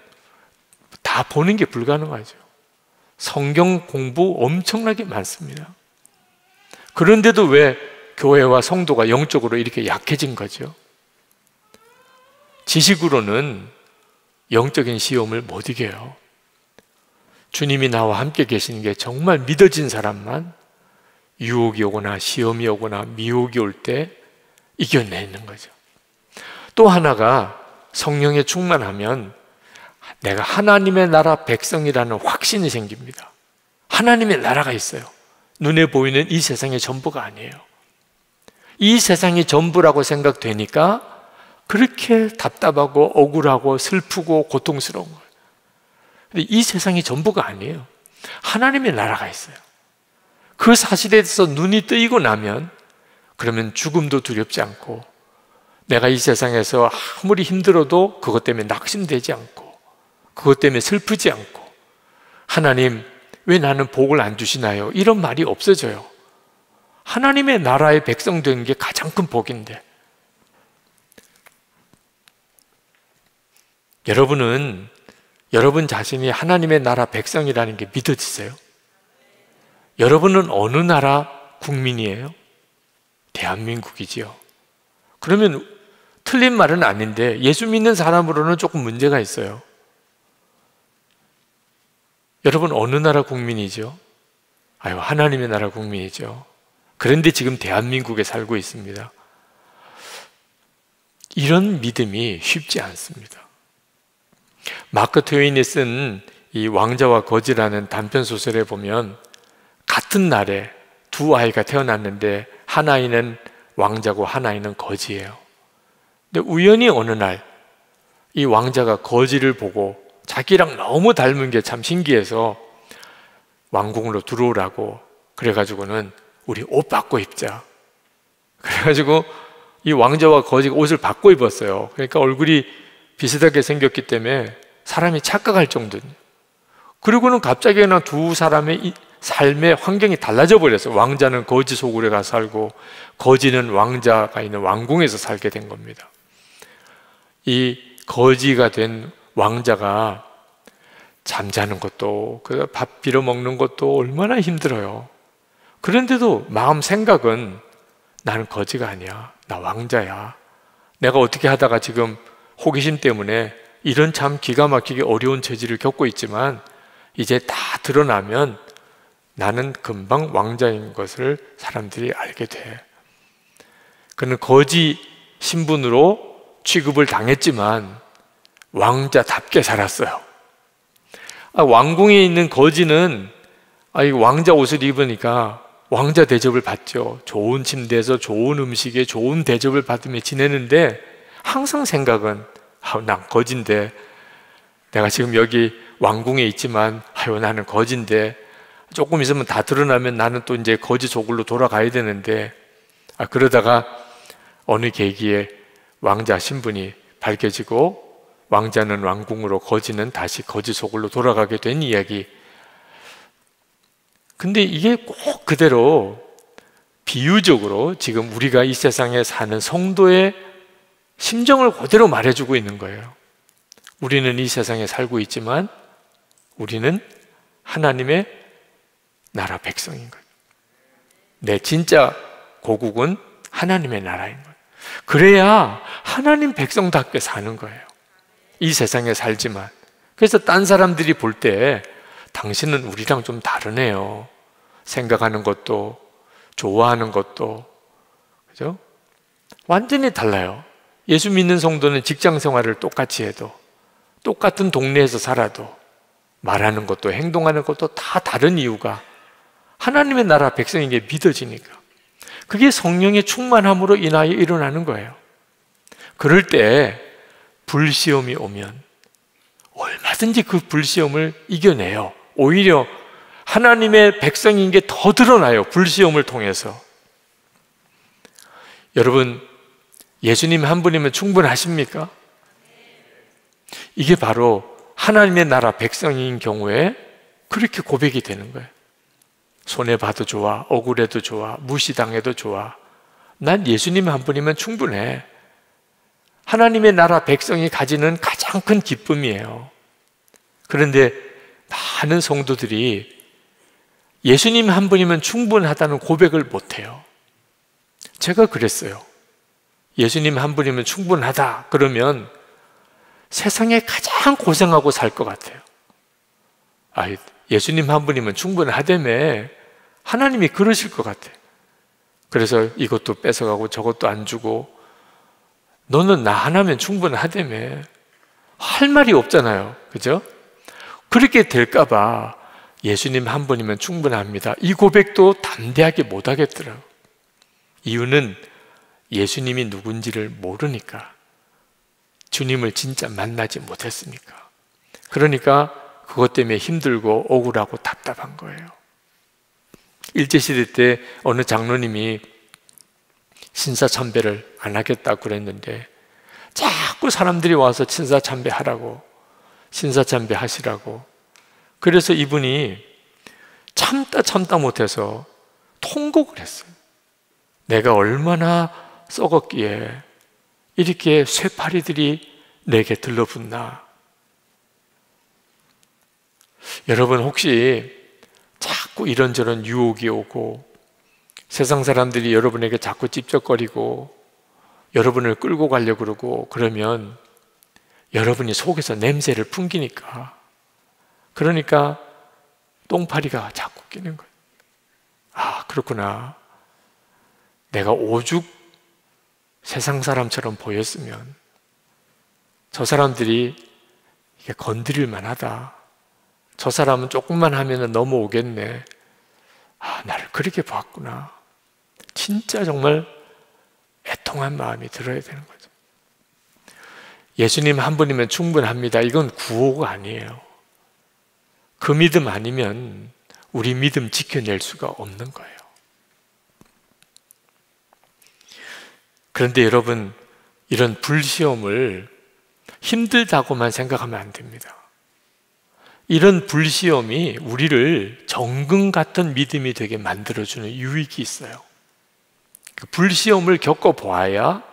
다 보는 게 불가능하죠. 성경 공부 엄청나게 많습니다. 그런데도 왜 교회와 성도가 영적으로 이렇게 약해진 거죠? 지식으로는 영적인 시험을 못 이겨요. 주님이 나와 함께 계시는 게 정말 믿어진 사람만 유혹이 오거나 시험이 오거나 미혹이 올 때 이겨내는 거죠. 또 하나가 성령에 충만하면 내가 하나님의 나라 백성이라는 확신이 생깁니다. 하나님의 나라가 있어요. 눈에 보이는 이 세상의 전부가 아니에요. 이 세상이 전부라고 생각되니까 그렇게 답답하고 억울하고 슬프고 고통스러운 거예요. 근데 이 세상이 전부가 아니에요. 하나님의 나라가 있어요. 그 사실에 대해서 눈이 뜨이고 나면 그러면 죽음도 두렵지 않고 내가 이 세상에서 아무리 힘들어도 그것 때문에 낙심되지 않고 그것 때문에 슬프지 않고 하나님 왜 나는 복을 안 주시나요? 이런 말이 없어져요. 하나님의 나라의 백성 되는 게 가장 큰 복인데, 여러분은 여러분 자신이 하나님의 나라 백성이라는 게 믿어지세요? 여러분은 어느 나라 국민이에요? 대한민국이지요. 그러면 틀린 말은 아닌데 예수 믿는 사람으로는 조금 문제가 있어요. 여러분 어느 나라 국민이죠? 아유, 하나님의 나라 국민이죠. 그런데 지금 대한민국에 살고 있습니다. 이런 믿음이 쉽지 않습니다. 마크 트웨인이 쓴 이 왕자와 거지라는 단편 소설에 보면 같은 날에 두 아이가 태어났는데 한 아이는 왕자고 한 아이는 거지예요. 근데 우연히 어느 날 이 왕자가 거지를 보고 자기랑 너무 닮은 게 참 신기해서 왕궁으로 들어오라고, 그래가지고는 우리 옷 바꿔 입자. 그래가지고 이 왕자와 거지가 옷을 바꿔 입었어요. 그러니까 얼굴이 비슷하게 생겼기 때문에 사람이 착각할 정도예요. 그리고는 갑자기 그냥 두 사람의 삶의 환경이 달라져 버렸어요. 왕자는 거지 속으로 가서 살고 거지는 왕자가 있는 왕궁에서 살게 된 겁니다. 이 거지가 된 왕자가 잠자는 것도, 밥 빌어 먹는 것도 얼마나 힘들어요. 그런데도 마음 생각은 나는 거지가 아니야, 나 왕자야. 내가 어떻게 하다가 지금 호기심 때문에 이런 참 기가 막히게 어려운 처지를 겪고 있지만 이제 다 드러나면 나는 금방 왕자인 것을 사람들이 알게 돼. 그는 거지 신분으로 취급을 당했지만 왕자답게 살았어요. 왕궁에 있는 거지는 이 왕자 옷을 입으니까 왕자 대접을 받죠. 좋은 침대에서 좋은 음식에 좋은 대접을 받으며 지내는데 항상 생각은 난 거지인데, 내가 지금 여기 왕궁에 있지만 나는 거지인데 조금 있으면 다 드러나면 나는 또 이제 거지 속으로 돌아가야 되는데, 그러다가 어느 계기에 왕자 신분이 밝혀지고 왕자는 왕궁으로, 거지는 다시 거지 속으로 돌아가게 된 이야기. 근데 이게 꼭 그대로 비유적으로 지금 우리가 이 세상에 사는 성도의 심정을 그대로 말해주고 있는 거예요. 우리는 이 세상에 살고 있지만 우리는 하나님의 나라 백성인 거예요. 내 진짜 고국은 하나님의 나라인 거예요. 그래야 하나님 백성답게 사는 거예요. 이 세상에 살지만. 그래서 딴 사람들이 볼 때 당신은 우리랑 좀 다르네요. 생각하는 것도, 좋아하는 것도, 그죠? 완전히 달라요. 예수 믿는 성도는 직장 생활을 똑같이 해도, 똑같은 동네에서 살아도 말하는 것도 행동하는 것도 다 다른 이유가 하나님의 나라 백성인 게 믿어지니까. 그게 성령의 충만함으로 인하여 일어나는 거예요. 그럴 때 불시험이 오면 얼마든지 그 불시험을 이겨내요. 오히려 하나님의 백성인 게 더 드러나요. 불시험을 통해서. 여러분, 예수님 한 분이면 충분하십니까? 이게 바로 하나님의 나라 백성인 경우에 그렇게 고백이 되는 거예요. 손해봐도 좋아, 억울해도 좋아, 무시당해도 좋아, 난 예수님 한 분이면 충분해. 하나님의 나라 백성이 가지는 가장 큰 기쁨이에요. 그런데 많은 성도들이 예수님 한 분이면 충분하다는 고백을 못해요. 제가 그랬어요. 예수님 한 분이면 충분하다 그러면 세상에 가장 고생하고 살 것 같아요. 예수님 한 분이면 충분하다며, 하나님이 그러실 것 같아요. 그래서 이것도 뺏어가고 저것도 안 주고, 너는 나 하나면 충분하다며. 할 말이 없잖아요. 그죠? 그렇게 될까봐 예수님 한 분이면 충분합니다, 이 고백도 담대하게 못 하겠더라고요. 이유는 예수님이 누군지를 모르니까. 주님을 진짜 만나지 못했으니까. 그러니까 그것 때문에 힘들고 억울하고 답답한 거예요. 일제시대 때 어느 장로님이 신사참배를 안 하겠다고 그랬는데 자꾸 사람들이 와서 신사참배하라고, 신사참배 하시라고. 그래서 이분이 참다 못해서 통곡을 했어요. 내가 얼마나 썩었기에 이렇게 쇠파리들이 내게 들러붙나. 여러분 혹시 자꾸 이런저런 유혹이 오고 세상 사람들이 여러분에게 자꾸 찝쩍거리고 여러분을 끌고 가려고 그러고 그러면 여러분이 속에서 냄새를 풍기니까, 그러니까 똥파리가 자꾸 끼는 거예요. 아, 그렇구나. 내가 오죽 세상 사람처럼 보였으면 저 사람들이 이게 건드릴 만하다. 저 사람은 조금만 하면 넘어오겠네. 아, 나를 그렇게 봤구나. 진짜 정말 애통한 마음이 들어야 되는 거죠. 예수님 한 분이면 충분합니다. 이건 구호가 아니에요. 그 믿음 아니면 우리 믿음 지켜낼 수가 없는 거예요. 그런데 여러분, 이런 불시험을 힘들다고만 생각하면 안 됩니다. 이런 불시험이 우리를 정금 같은 믿음이 되게 만들어주는 유익이 있어요. 그 불시험을 겪어보아야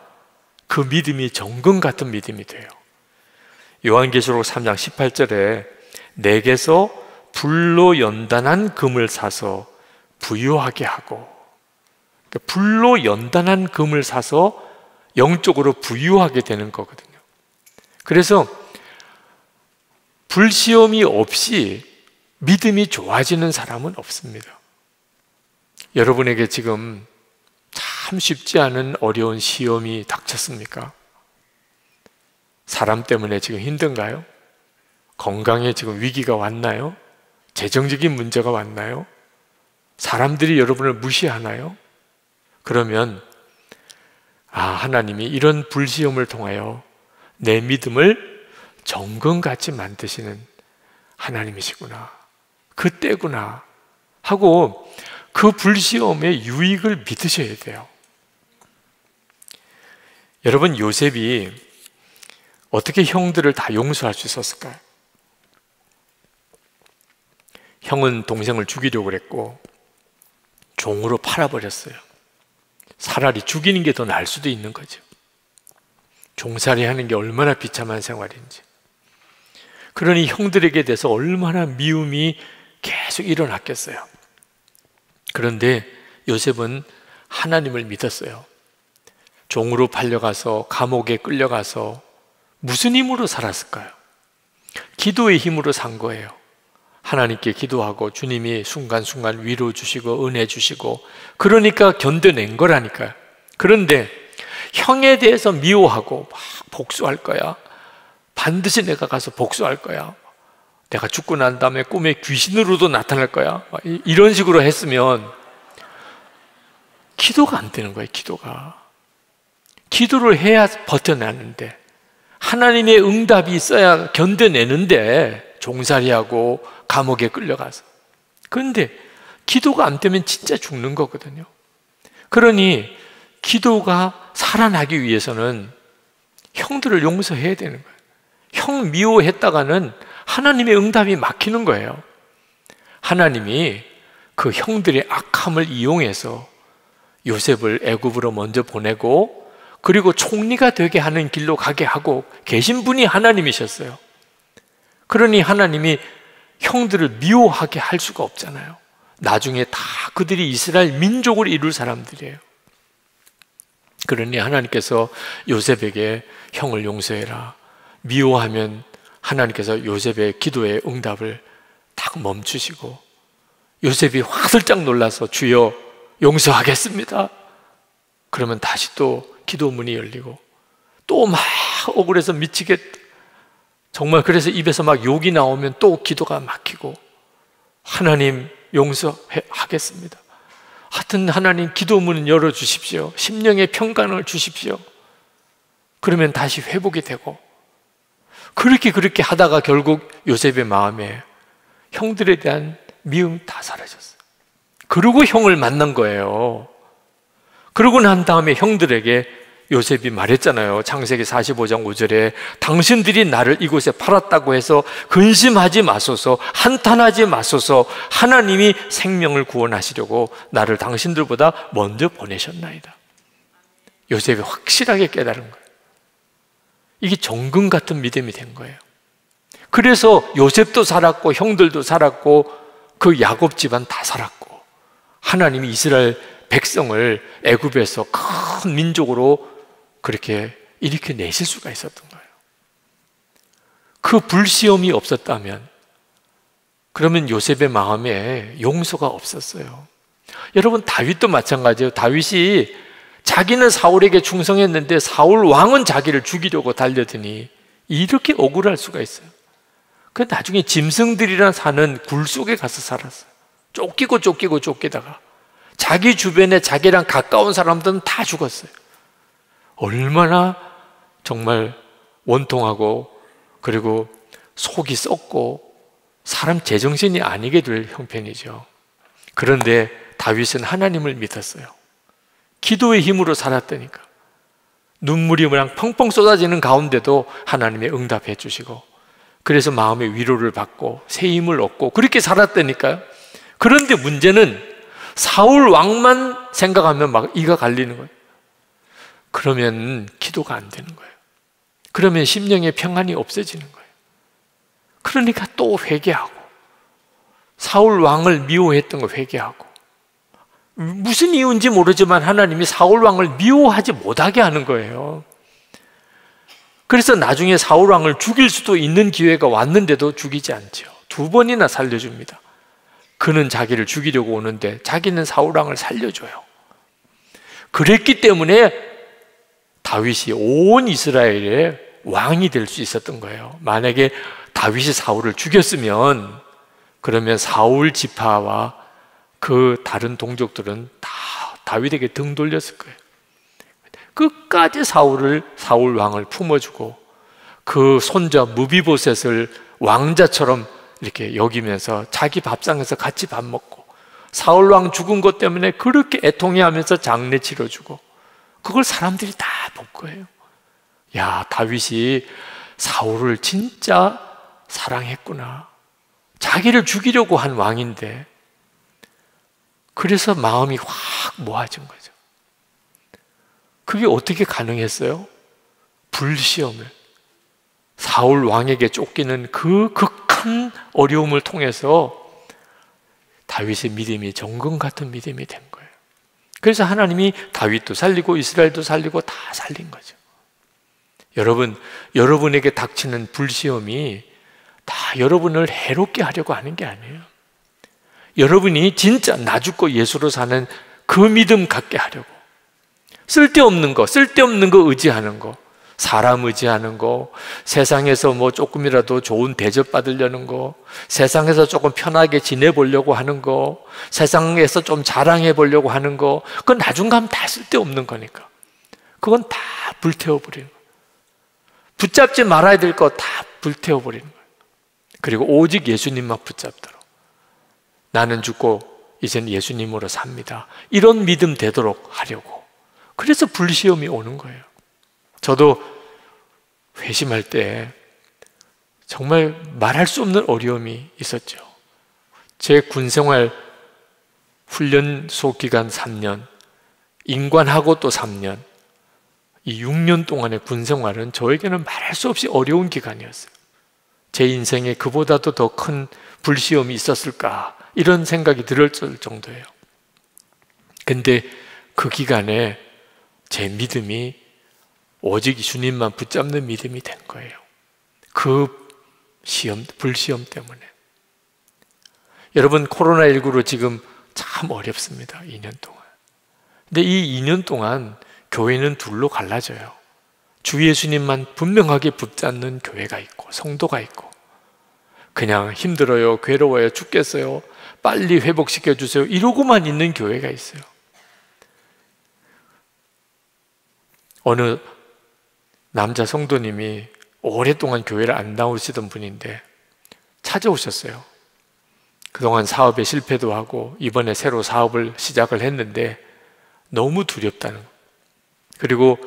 그 믿음이 정금 같은 믿음이 돼요. 요한계시록 3장 18절에 내게서 불로 연단한 금을 사서 부유하게 하고, 불로 연단한 금을 사서 영적으로 부유하게 되는 거거든요. 그래서 불시험이 없이 믿음이 좋아지는 사람은 없습니다. 여러분에게 지금 참 쉽지 않은 어려운 시험이 닥쳤습니까? 사람 때문에 지금 힘든가요? 건강에 지금 위기가 왔나요? 재정적인 문제가 왔나요? 사람들이 여러분을 무시하나요? 그러면 하나님이 이런 불시험을 통하여 내 믿음을 정금같이 만드시는 하나님이시구나, 그때구나 하고 그 불시험의 유익을 믿으셔야 돼요. 여러분, 요셉이 어떻게 형들을 다 용서할 수 있었을까요? 형은 동생을 죽이려고 그랬고 종으로 팔아버렸어요. 차라리 죽이는 게 더 나을 수도 있는 거죠. 종살이 하는 게 얼마나 비참한 생활인지. 그러니 형들에게 대해서 얼마나 미움이 계속 일어났겠어요. 그런데 요셉은 하나님을 믿었어요. 종으로 팔려가서 감옥에 끌려가서 무슨 힘으로 살았을까요? 기도의 힘으로 산 거예요. 하나님께 기도하고 주님이 순간순간 위로 주시고 은혜 주시고, 그러니까 견뎌낸 거라니까요. 그런데 형에 대해서 미워하고 막 복수할 거야, 반드시 내가 가서 복수할 거야, 내가 죽고 난 다음에 꿈에 귀신으로도 나타날 거야, 이런 식으로 했으면 기도가 안 되는 거예요. 기도를 해야 버텨내는데, 하나님의 응답이 있어야 견뎌내는데, 종살이하고 감옥에 끌려가서. 그런데 기도가 안 되면 진짜 죽는 거거든요. 그러니 기도가 살아나기 위해서는 형들을 용서해야 되는 거예요. 형 미워했다가는 하나님의 응답이 막히는 거예요. 하나님이 그 형들의 악함을 이용해서 요셉을 애굽으로 먼저 보내고, 그리고 총리가 되게 하는 길로 가게 하고 계신 분이 하나님이셨어요. 그러니 하나님이 형들을 미워하게 할 수가 없잖아요. 나중에 다 그들이 이스라엘 민족을 이룰 사람들이에요. 그러니 하나님께서 요셉에게 형을 용서해라, 미워하면 하나님께서 요셉의 기도의 응답을 딱 멈추시고, 요셉이 화들짝 놀라서 주여 용서하겠습니다, 그러면 다시 또 기도문이 열리고, 또 막 억울해서 미치겠다, 정말 그래서 입에서 막 욕이 나오면 또 기도가 막히고, 하나님 용서하겠습니다, 하여튼 하나님 기도문은 열어주십시오, 심령의 평강을 주십시오. 그러면 다시 회복이 되고, 그렇게 하다가 결국 요셉의 마음에 형들에 대한 미움 다 사라졌어요. 그러고 형을 만난 거예요. 그러고 난 다음에 형들에게 요셉이 말했잖아요. 창세기 45장 5절에 당신들이 나를 이곳에 팔았다고 해서 근심하지 마소서, 한탄하지 마소서. 하나님이 생명을 구원하시려고 나를 당신들보다 먼저 보내셨나이다. 요셉이 확실하게 깨달은 거예요. 이게 정금 같은 믿음이 된 거예요. 그래서 요셉도 살았고 형들도 살았고 그 야곱 집안 다 살았고 하나님이 이스라엘 백성을 애굽에서 큰 민족으로 그렇게 일으켜 내실 수가 있었던 거예요. 그 불시험이 없었다면 그러면 요셉의 마음에 용서가 없었어요. 여러분, 다윗도 마찬가지예요. 다윗이 자기는 사울에게 충성했는데 사울 왕은 자기를 죽이려고 달려드니 이렇게 억울할 수가 있어요. 그 나중에 짐승들이랑 사는 굴 속에 가서 살았어요. 쫓기다가 자기 주변에 자기랑 가까운 사람들은 다 죽었어요. 얼마나 정말 원통하고 그리고 속이 썩고 사람 제정신이 아니게 될 형편이죠. 그런데 다윗은 하나님을 믿었어요. 기도의 힘으로 살았다니까. 눈물이 그냥 펑펑 쏟아지는 가운데도 하나님의 응답해 주시고 그래서 마음의 위로를 받고 새 힘을 얻고 그렇게 살았다니까요. 그런데 문제는 사울 왕만 생각하면 막 이가 갈리는 거예요. 그러면 기도가 안 되는 거예요. 그러면 심령의 평안이 없어지는 거예요. 그러니까 또 회개하고 사울 왕을 미워했던 거 회개하고 무슨 이유인지 모르지만 하나님이 사울 왕을 미워하지 못하게 하는 거예요. 그래서 나중에 사울 왕을 죽일 수도 있는 기회가 왔는데도 죽이지 않죠. 2번이나 살려줍니다. 그는 자기를 죽이려고 오는데 자기는 사울 왕을 살려줘요. 그랬기 때문에 다윗이 온 이스라엘의 왕이 될 수 있었던 거예요. 만약에 다윗이 사울을 죽였으면 그러면 사울 지파와 그 다른 동족들은 다 다윗에게 등 돌렸을 거예요. 끝까지 사울 왕을 품어주고 그 손자 무비보셋을 왕자처럼 이렇게 여기면서 자기 밥상에서 같이 밥 먹고 사울 왕 죽은 것 때문에 그렇게 애통해하면서 장례 치러주고 그걸 사람들이 다 볼 거예요. 야, 다윗이 사울을 진짜 사랑했구나. 자기를 죽이려고 한 왕인데 그래서 마음이 확 모아진 거죠. 그게 어떻게 가능했어요? 불시험을 사울 왕에게 쫓기는 그 극한 어려움을 통해서 다윗의 믿음이 정금 같은 믿음이 된 거예요. 그래서 하나님이 다윗도 살리고 이스라엘도 살리고 다 살린 거죠. 여러분, 여러분에게 닥치는 불시험이 다 여러분을 해롭게 하려고 하는 게 아니에요. 여러분이 진짜 나 죽고 예수로 사는 그 믿음 갖게 하려고 쓸데없는 거 의지하는 거, 사람 의지하는 거, 세상에서 뭐 조금이라도 좋은 대접 받으려는 거, 세상에서 조금 편하게 지내보려고 하는 거, 세상에서 좀 자랑해 보려고 하는 거, 그건 나중 가면 다 쓸데없는 거니까 그건 다 불태워버리는 거예요. 붙잡지 말아야 될 거 다 불태워버리는 거예요. 그리고 오직 예수님만 붙잡도록 나는 죽고 이제는 예수님으로 삽니다. 이런 믿음 되도록 하려고. 그래서 불시험이 오는 거예요. 저도 회심할 때 정말 말할 수 없는 어려움이 있었죠. 제 군생활 훈련소 기간 3년, 인관하고 또 3년, 이 6년 동안의 군생활은 저에게는 말할 수 없이 어려운 기간이었어요. 제 인생에 그보다도 더 큰 불시험이 있었을까 이런 생각이 들을 정도예요. 근데 그 기간에 제 믿음이 오직 주님만 붙잡는 믿음이 된 거예요. 그 불시험 때문에. 여러분, 코로나19로 지금 참 어렵습니다. 2년 동안. 근데 이 2년 동안 교회는 둘로 갈라져요. 주 예수님만 분명하게 붙잡는 교회가 있고 성도가 있고 그냥 힘들어요, 괴로워요, 죽겠어요, 빨리 회복시켜 주세요 이러고만 있는 교회가 있어요. 어느 남자 성도님이 오랫동안 교회를 안 나오시던 분인데 찾아오셨어요. 그동안 사업에 실패도 하고 이번에 새로 사업을 시작을 했는데 너무 두렵다는 거. 그리고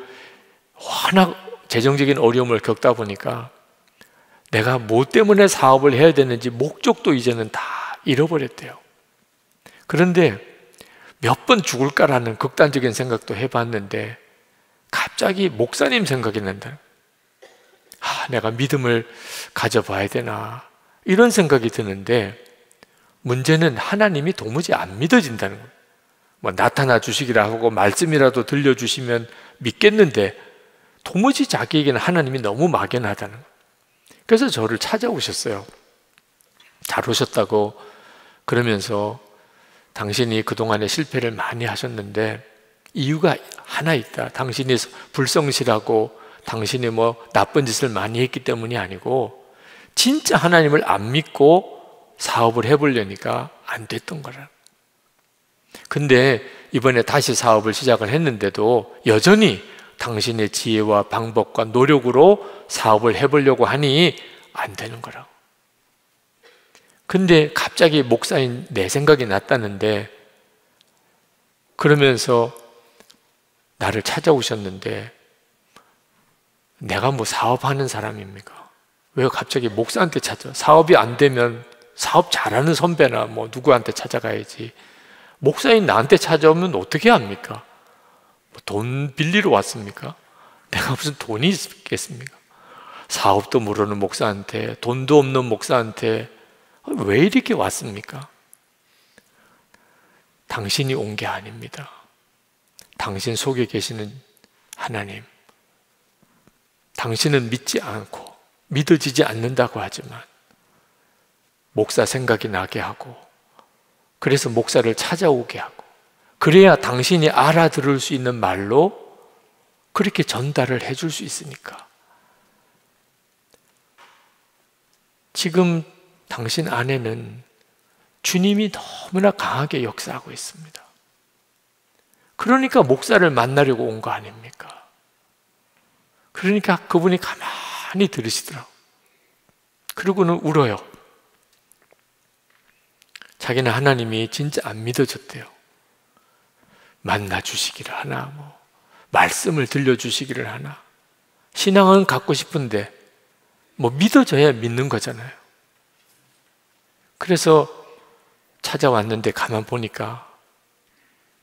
워낙 재정적인 어려움을 겪다 보니까 내가 뭐 때문에 사업을 해야 되는지 목적도 이제는 다 잃어버렸대요. 그런데 몇 번 죽을까라는 극단적인 생각도 해봤는데 갑자기 목사님 생각이 난다. 내가 믿음을 가져봐야 되나 이런 생각이 드는데, 문제는 하나님이 도무지 안 믿어진다는 거예요. 뭐 나타나 주시기라 하고 말씀이라도 들려주시면 믿겠는데 도무지 자기에게는 하나님이 너무 막연하다는 거예요. 그래서 저를 찾아오셨어요. 잘 오셨다고 그러면서 당신이 그동안에 실패를 많이 하셨는데 이유가 하나 있다. 당신이 불성실하고 당신이 뭐 나쁜 짓을 많이 했기 때문이 아니고 진짜 하나님을 안 믿고 사업을 해보려니까 안 됐던 거라. 근데 이번에 다시 사업을 시작을 했는데도 여전히 당신의 지혜와 방법과 노력으로 사업을 해보려고 하니 안 되는 거라고. 근데 갑자기 목사인 내 생각이 났다는데, 그러면서 나를 찾아오셨는데 내가 뭐 사업하는 사람입니까? 왜 갑자기 목사한테 찾아? 사업이 안 되면 사업 잘하는 선배나 뭐 누구한테 찾아가야지. 목사인 나한테 찾아오면 어떻게 합니까? 돈 빌리러 왔습니까? 내가 무슨 돈이 있겠습니까? 사업도 모르는 목사한테, 돈도 없는 목사한테 왜 이렇게 왔습니까? 당신이 온 게 아닙니다. 당신 속에 계시는 하나님, 당신은 믿지 않고 믿어지지 않는다고 하지만 목사 생각이 나게 하고, 그래서 목사를 찾아오게 하고, 그래야 당신이 알아들을 수 있는 말로 그렇게 전달을 해줄 수 있으니까. 지금 당신 안에는 주님이 너무나 강하게 역사하고 있습니다. 그러니까 목사를 만나려고 온 거 아닙니까? 그러니까 그분이 가만히 들으시더라고요. 그러고는 울어요. 자기는 하나님이 진짜 안 믿어졌대요. 만나 주시기를 하나, 뭐 말씀을 들려주시기를 하나. 신앙은 갖고 싶은데 뭐 믿어져야 믿는 거잖아요. 그래서 찾아왔는데 가만 보니까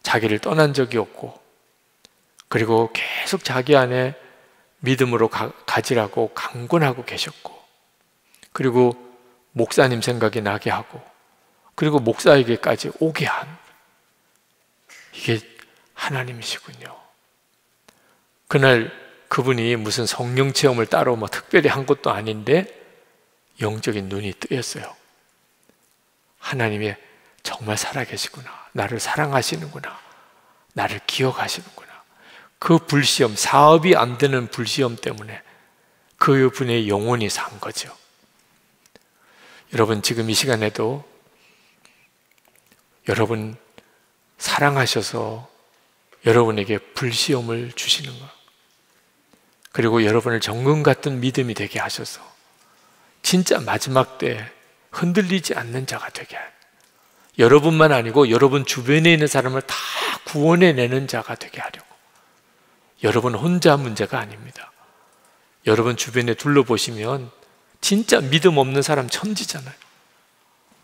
자기를 떠난 적이 없고, 그리고 계속 자기 안에 믿음으로 가지라고 강권하고 계셨고, 그리고 목사님 생각이 나게 하고, 그리고 목사에게까지 오게 한, 이게 하나님이시군요. 그날 그분이 무슨 성령 체험을 따로 뭐 특별히 한 것도 아닌데 영적인 눈이 뜨였어요. 하나님이 정말 살아계시구나, 나를 사랑하시는구나, 나를 기억하시는구나. 그 불시험, 사업이 안 되는 불시험 때문에 그분의 영혼이 산 거죠. 여러분, 지금 이 시간에도 여러분 사랑하셔서 여러분에게 불시험을 주시는 것, 그리고 여러분을 정금 같은 믿음이 되게 하셔서 진짜 마지막 때 흔들리지 않는 자가 되게 하는, 여러분만 아니고 여러분 주변에 있는 사람을 다 구원해내는 자가 되게 하려고. 여러분 혼자 문제가 아닙니다. 여러분 주변에 둘러보시면 진짜 믿음 없는 사람 천지잖아요.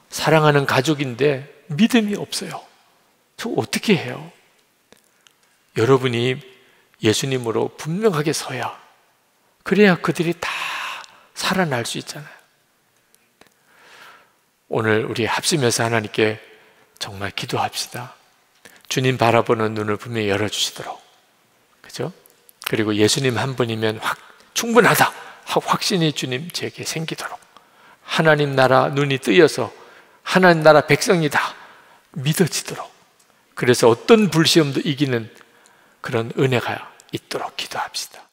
사랑하는 가족인데 믿음이 없어요. 저 어떻게 해요? 여러분이 예수님으로 분명하게 서야, 그래야 그들이 다 살아날 수 있잖아요. 오늘 우리 합심해서 하나님께 정말 기도합시다. 주님 바라보는 눈을 분명히 열어주시도록, 그죠? 그리고 예수님 한 분이면 충분하다 확신이 주님 제게 생기도록, 하나님 나라 눈이 뜨여서 하나님 나라 백성이다 믿어지도록, 그래서 어떤 불시험도 이기는 그런 은혜가 있도록 기도합시다.